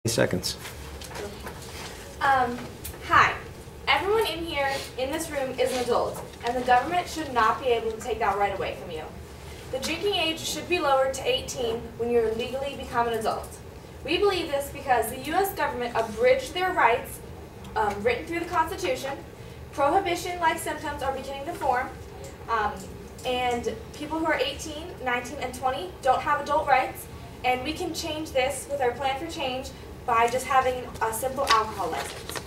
Seconds. Hi. Everyone in here, in this room, is an adult, and the government should not be able to take that right away from you. The drinking age should be lowered to 18 when you legally become an adult. We believe this because the U.S. government abridged their rights written through the Constitution. Prohibition-like symptoms are beginning to form, and people who are 18, 19, and 20 don't have adult rights, and we can change this with our plan for change by just having a simple alcohol license.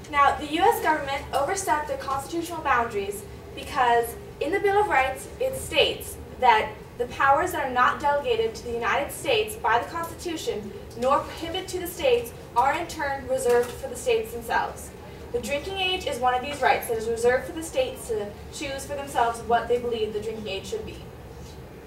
Now, the U.S. government overstepped their constitutional boundaries because in the Bill of Rights it states that the powers that are not delegated to the United States by the Constitution nor prohibited to the states are in turn reserved for the states themselves. The drinking age is one of these rights that is reserved for the states to choose for themselves what they believe the drinking age should be.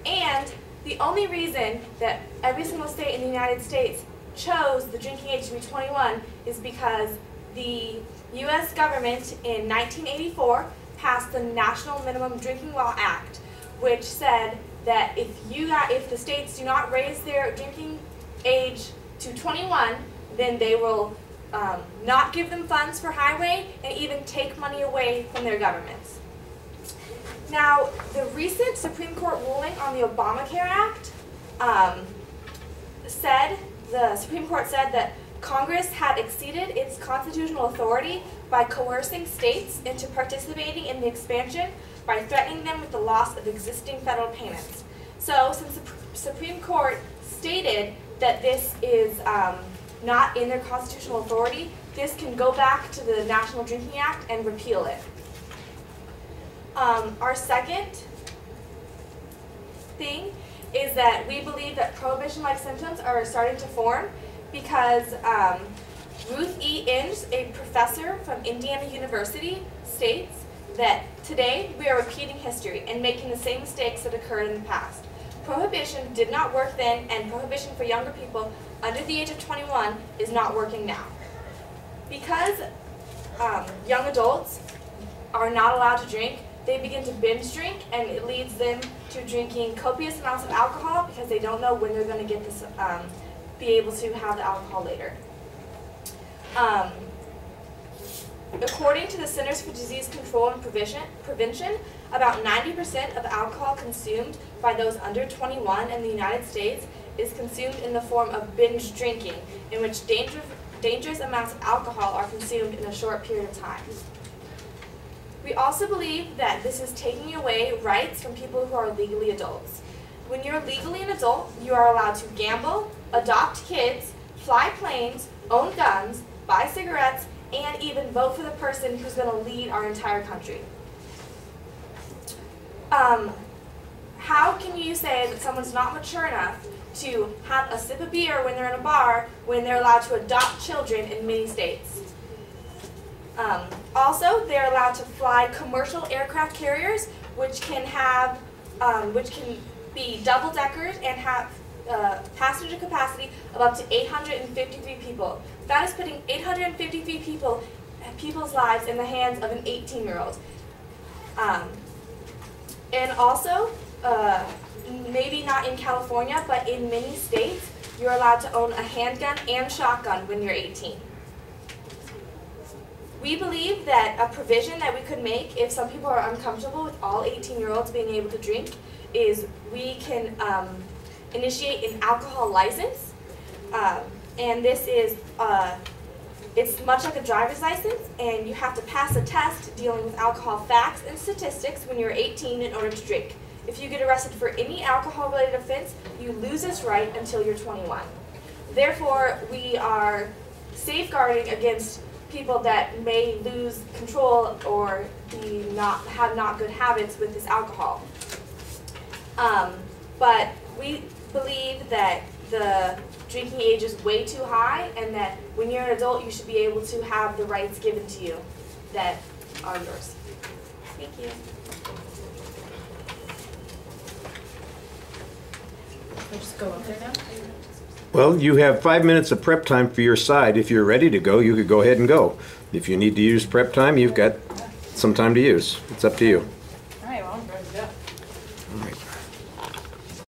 And the only reason that every single state in the United States chose the drinking age to be 21 is because the U.S. government in 1984 passed the National Minimum Drinking Law Act, which said that if the states do not raise their drinking age to 21, then they will not give them funds for highway and even take money away from their governments. Now, the recent Supreme Court ruling on the Obamacare Act the Supreme Court said that Congress had exceeded its constitutional authority by coercing states into participating in the expansion by threatening them with the loss of existing federal payments. So, since the Supreme Court stated that this is not in their constitutional authority, this can go back to the National Drinking Act and repeal it. Our second thing is that we believe that prohibition-like symptoms are starting to form because Ruth E. Inge, a professor from Indiana University, states that today we are repeating history and making the same mistakes that occurred in the past. Prohibition did not work then, and prohibition for younger people under the age of 21 is not working now. Because young adults are not allowed to drink, they begin to binge drink, and it leads them to drinking copious amounts of alcohol because they don't know when they're going to get this, be able to have the alcohol later. According to the Centers for Disease Control and Prevention, about 90% of alcohol consumed by those under 21 in the United States is consumed in the form of binge drinking, in which dangerous amounts of alcohol are consumed in a short period of time. We also believe that this is taking away rights from people who are legally adults. When you're legally an adult, you are allowed to gamble, adopt kids, fly planes, own guns, buy cigarettes, and even vote for the person who's going to lead our entire country. How can you say that someone's not mature enough to have a sip of beer when they're in a bar when they're allowed to adopt children in many states? Also, they're allowed to fly commercial aircraft carriers, which can be double-deckers and have passenger capacity of up to 853 people. That is putting 853 people's lives in the hands of an 18-year-old. And also, maybe not in California, but in many states, you're allowed to own a handgun and shotgun when you're 18. We believe that a provision that we could make if some people are uncomfortable with all 18-year-olds being able to drink is we can initiate an alcohol license. And this is, it's much like a driver's license, and you have to pass a test dealing with alcohol facts and statistics when you're 18 in order to drink. If you get arrested for any alcohol-related offense, you lose this right until you're 21. Therefore, we are safeguarding against people that may lose control or have not good habits with this alcohol. But we believe that the drinking age is way too high, and that when you're an adult, you should be able to have the rights given to you that are yours. Thank you. I'll just go up there now. Well, you have 5 minutes of prep time for your side. If you're ready to go, you could go ahead and go. If you need to use prep time, you've got some time to use. It's up to you.